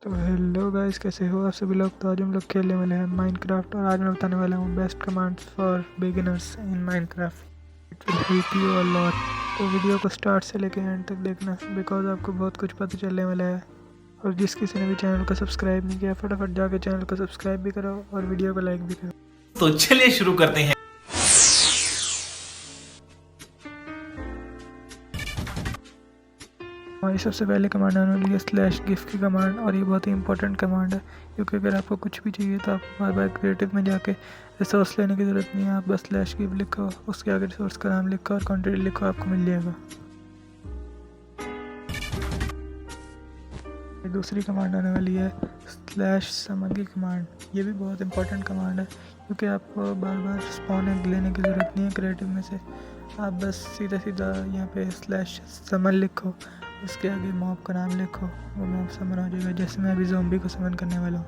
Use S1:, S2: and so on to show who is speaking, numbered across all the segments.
S1: तो hello guys, कैसे हो आप सभी लोग। तो आज हम लोग खेलने वाले हैं माइनक्राफ्ट और आज मैं बताने वाला हूँ best commands for beginners in Minecraft. It will help you a lot. तो वीडियो को स्टार्ट से लेकर एंड तक देखना, बिकॉज आपको बहुत कुछ पता चलने वाला है। और जिस किसी ने भी चैनल को सब्सक्राइब नहीं किया, फटाफट जाके चैनल को सब्सक्राइब भी करो और वीडियो को लाइक भी करो।
S2: तो चलिए शुरू करते हैं।
S1: हमारी सबसे पहले कमांड आने वाली है स्लैश गिफ्ट की कमांड, और ये बहुत ही इंपॉर्टेंट कमांड है क्योंकि अगर आपको कुछ भी चाहिए तो आप बार बार क्रिएटिव में जाके रिसोर्स लेने की ज़रूरत नहीं है। आप बस स्लैश गिफ्ट लिखो, उसके आगे रिसोर्स का नाम लिखो और क्वांटिटी लिखो, आपको मिल जाएगा। दूसरी कमांड आने वाली है स्लैश समन की कमांड। ये भी बहुत इंपॉर्टेंट कमांड है क्योंकि आपको बार बार स्पॉन एग लेने की ज़रूरत नहीं है क्रिएटिव में से। आप बस सीधा सीधा यहाँ पे स्लैश समन लिखो, उसके आगे मॉब का नाम लिखो, वो मॉब समन हो जाएगा। जैसे मैं अभी ज़ॉम्बी को समन करने वाला हूँ।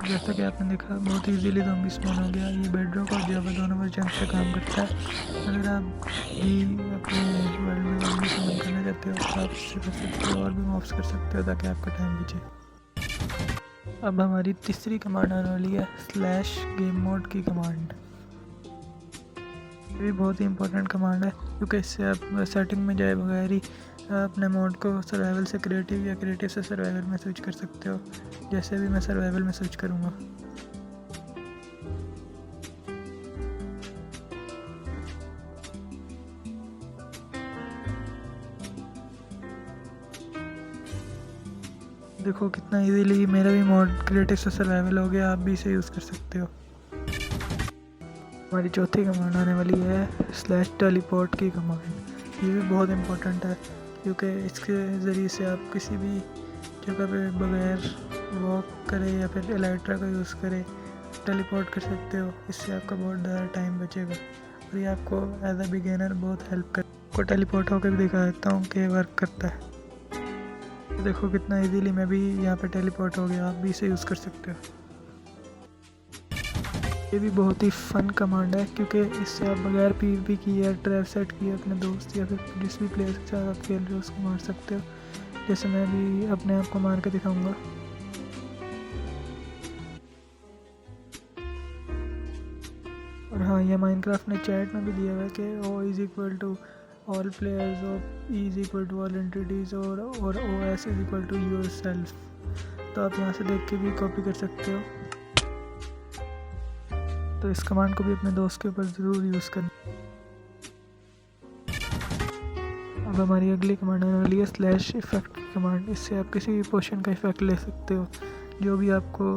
S1: जैसा कि आपने देखा, बहुत इजीली ज़ॉम्बी स्पॉन हो गया। ये बेडरॉक और जावा दोनों वर्जन से काम करता है। अगर आप भी अपने वर्ल्ड में ज़ॉम्बी समन करना चाहते हो तो आप इससे कर सकते हो और भी मॉब्स कर सकते हो ताकि आपका टाइम बचे। अब हमारी तीसरी कमांड आने वाली है स्लैश गेम मोड की कमांड। ये भी बहुत ही इंपॉर्टेंट कमांड है क्योंकि इससे आप सेटिंग में जाए बगैर ही अपने मोड को सर्वाइवल से क्रिएटिव या क्रिएटिव से सर्वाइवल में स्विच कर सकते हो। जैसे भी मैं सर्वाइवल में स्विच करूँगा। देखो कितना इजीली मेरा भी मोड क्रिएटिव से सर्वाइवल हो गया, आप भी इसे यूज़ कर सकते हो। हमारी चौथी कमांड आने वाली है स्लैश टेलीपोर्ट की कमांड। ये भी बहुत इंपॉर्टेंट है क्योंकि इसके ज़रिए से आप किसी भी जगह पे बगैर वॉक करे या फिर एलाइट्रा का यूज़ करे टेलीपोर्ट कर सकते हो। इससे आपका बहुत ज़्यादा टाइम बचेगा और ये आपको एज अ बिगिनर बहुत हेल्प कर। आपको टेलीपोर्ट होकर भी दिखा देता हूँ कि वर्क करता है। देखो कितना इजीली मैं भी यहाँ पे टेलीपोर्ट हो गया, आप भी इसे यूज़ कर सकते हो। ये भी बहुत ही फन कमांड है क्योंकि इससे आप बगैर पीवीपी की या ट्रैप सेट किए अपने दोस्त या फिर जिस भी प्लेयर के साथ आप खेल रहे हो उसको मार सकते हो। जैसे मैं भी अपने आप को मार के दिखाऊंगा। और हाँ, ये माइनक्राफ्ट ने चैट में भी दिया हुआ है कि O is equal to all players और E is equal to all entities और O S is equal to yourself. तो आप यहाँ से देख के भी कॉपी कर सकते हो। तो इस कमांड को भी अपने दोस्त के ऊपर ज़रूर यूज़ करना। अब हमारी अगली कमांड आने वाली है स्लैश इफेक्ट की कमांड। इससे आप किसी भी पोशन का इफेक्ट ले सकते हो जो भी आपको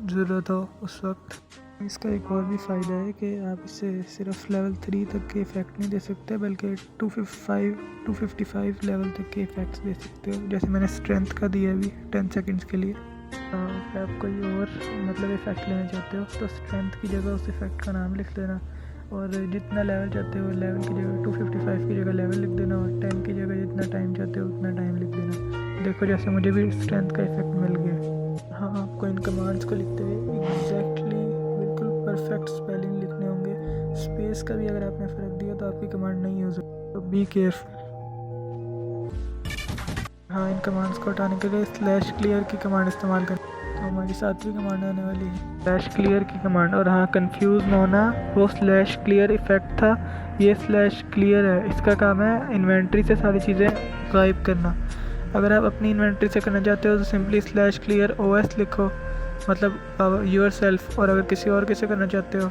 S1: ज़रूरत हो उस वक्त। इसका एक और भी फ़ायदा है कि आप इससे सिर्फ लेवल 3 तक के इफ़ेक्ट नहीं दे सकते बल्कि 255 लेवल तक के इफ़ेक्ट्स दे सकते हो। जैसे मैंने स्ट्रेंथ का दिया अभी 10 सेकंड्स के लिए। अगर आप कोई और मतलब इफ़ेक्ट लेना चाहते हो तो स्ट्रेंथ की जगह उस इफ़ेक्ट का नाम लिख देना और जितना लेवल चाहते हो लेवल की जगह 255 की जगह लेवल लिख देना और 10 की जगह जितना टाइम चाहते हो उतना टाइम लिख देना। देखो जैसे मुझे भी स्ट्रेंथ का इफ़ेक्ट मिल गया। हाँ, आपको इन कमांड्स को लिखते हुए एग्जैक्टली बिल्कुल परफेक्ट स्पेलिंग लिखने होंगे। स्पेस का भी अगर आपने फ़र्क दिया तो आपकी कमांड नहीं यूज़ होगी, तो बी केयरफुल। हाँ, इन कमांड्स को हटाने के लिए स्लैश क्लियर की कमांड इस्तेमाल करें। तो हमारी सातवीं कमांड आने वाली है स्लैश क्लियर की कमांड। और हाँ, कंफ्यूज ना होना, वो स्लैश क्लियर इफेक्ट था, ये स्लैश क्लियर है। इसका काम है इन्वेंट्री से सारी चीज़ें गायब करना। अगर आप अपनी इन्वेंट्री से करना चाहते हो तो सिंपली स्लैश क्लियर OS लिखो, मतलब योर सेल्फ। और अगर किसी और से करना चाहते हो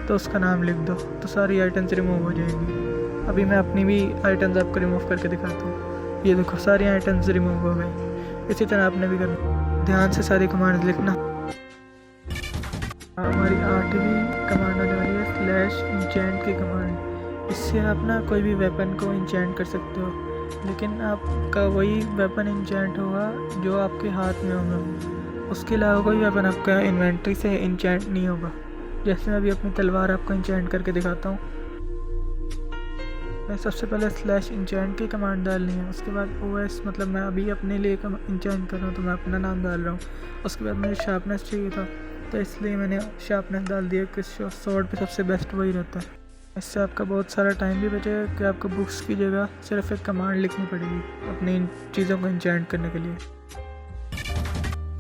S1: तो उसका नाम लिख दो, तो सारी आइटम्स रिमूव हो जाएंगी। अभी मैं अपनी भी आइटम्स आपको रिमूव करके दिखाता हूँ। ये देखो सारी आइटम्स रिमूव हो गई। इसी तरह आपने भी करना, ध्यान से सारी कमांड लिखना। हमारी 8वीं कमांड आने वाली है स्लैश इंचेंट की कमांड। इससे आप ना कोई भी वेपन को इंचेंट कर सकते हो, लेकिन आपका वही वेपन इंचेंट होगा जो आपके हाथ में होगा। उसके अलावा कोई वेपन आपका इन्वेंट्री से इंचेंट नहीं होगा। जैसे मैं अभी अपनी तलवार आपको इंचेंट करके दिखाता हूँ। मैं सबसे पहले स्लैश इंचेंट की कमांड डालनी है, उसके बाद OS, मतलब मैं अभी अपने लिए इंचेंट कर रहा हूँ तो मैं अपना नाम डाल रहा हूँ। उसके बाद मुझे शार्पनेस चाहिए था तो इसलिए मैंने शार्पनेस डाल दिया कि स्वॉर्ड पे सबसे बेस्ट वही रहता है। इससे आपका बहुत सारा टाइम भी बचेगा कि आपको बुक्स की जगह सिर्फ एक कमांड लिखनी पड़ेगी अपनी इन चीज़ों को इंचेंट करने के लिए।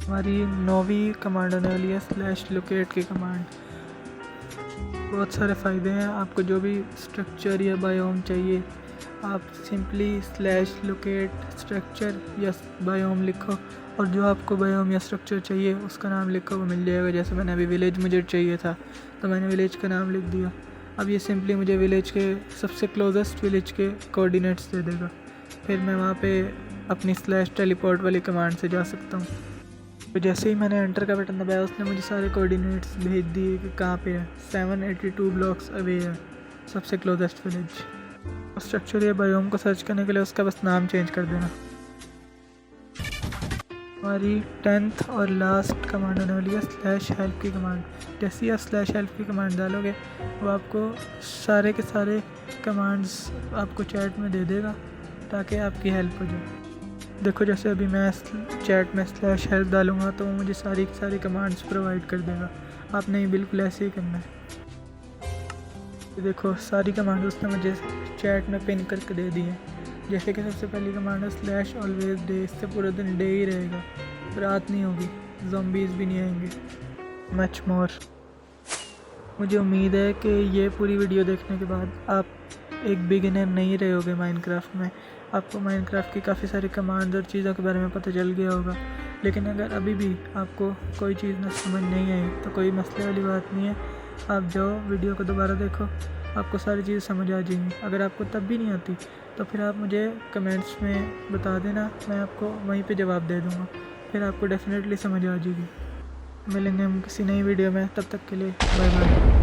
S1: हमारी 9वीं कमांड आने वाली है /locate की कमांड। बहुत सारे फ़ायदे हैं। आपको जो भी स्ट्रक्चर या बायोम चाहिए आप सिंपली /locate स्ट्रक्चर या बायोम लिखो और जो आपको बायोम या स्ट्रक्चर चाहिए उसका नाम लिखो, वो मिल जाएगा। जैसे मैंने अभी विलेज मुझे चाहिए था तो मैंने विलेज का नाम लिख दिया। अब ये सिंपली मुझे विलेज के सबसे क्लोजेस्ट विलेज के कोऑर्डिनेट्स दे देगा। फिर मैं वहाँ पे अपनी /teleport वाली कमांड से जा सकता हूँ। तो जैसे ही मैंने एंटर का बटन दबाया उसने मुझे सारे कोऑर्डिनेट्स भेज दिए कि कहाँ पे है। 782 ब्लॉक्स अवे है सबसे क्लोजेस्ट विलेज। स्ट्रक्चर या बायोम को सर्च करने के लिए उसका बस नाम चेंज कर देना। हमारी 10th और लास्ट कमांड आने वाली है /help की कमांड। जैसे ही आप /help की कमांड डालोगे वो आपको सारे के सारे कमांड्स आपको चैट में दे देगा ताकि आपकी हेल्प हो जाए। देखो जैसे अभी मैं चैट में /help डालूँगा तो वो मुझे सारी की सारी कमांड्स प्रोवाइड कर देगा। आपने ही बिल्कुल ऐसे ही करना है। देखो सारी कमांड उसने मुझे चैट में पिन करके दे दी है। जैसे कि सबसे पहली कमांड है /always day। इससे पूरा दिन डे ही रहेगा, रात नहीं होगी, ज़ॉम्बीज़ भी नहीं आएंगे। Much more. मुझे उम्मीद है कि ये पूरी वीडियो देखने के बाद आप एक बिगिनर नहीं रहे होगे माइनक्राफ्ट में। आपको माइनक्राफ्ट की काफ़ी सारी कमांड्स और चीज़ों के बारे में पता चल गया होगा। लेकिन अगर अभी भी आपको कोई चीज़ ना समझ नहीं आई तो कोई मसले वाली बात नहीं है। आप जाओ वीडियो को दोबारा देखो, आपको सारी चीज़ समझ आ जाएंगी। अगर आपको तब भी नहीं आती तो फिर आप मुझे कमेंट्स में बता देना, मैं आपको वहीं पे जवाब दे दूँगा। फिर आपको डेफिनेटली समझ आ जाएगी। मिलेंगे हम किसी नई वीडियो में, तब तक के लिए बाय बाय।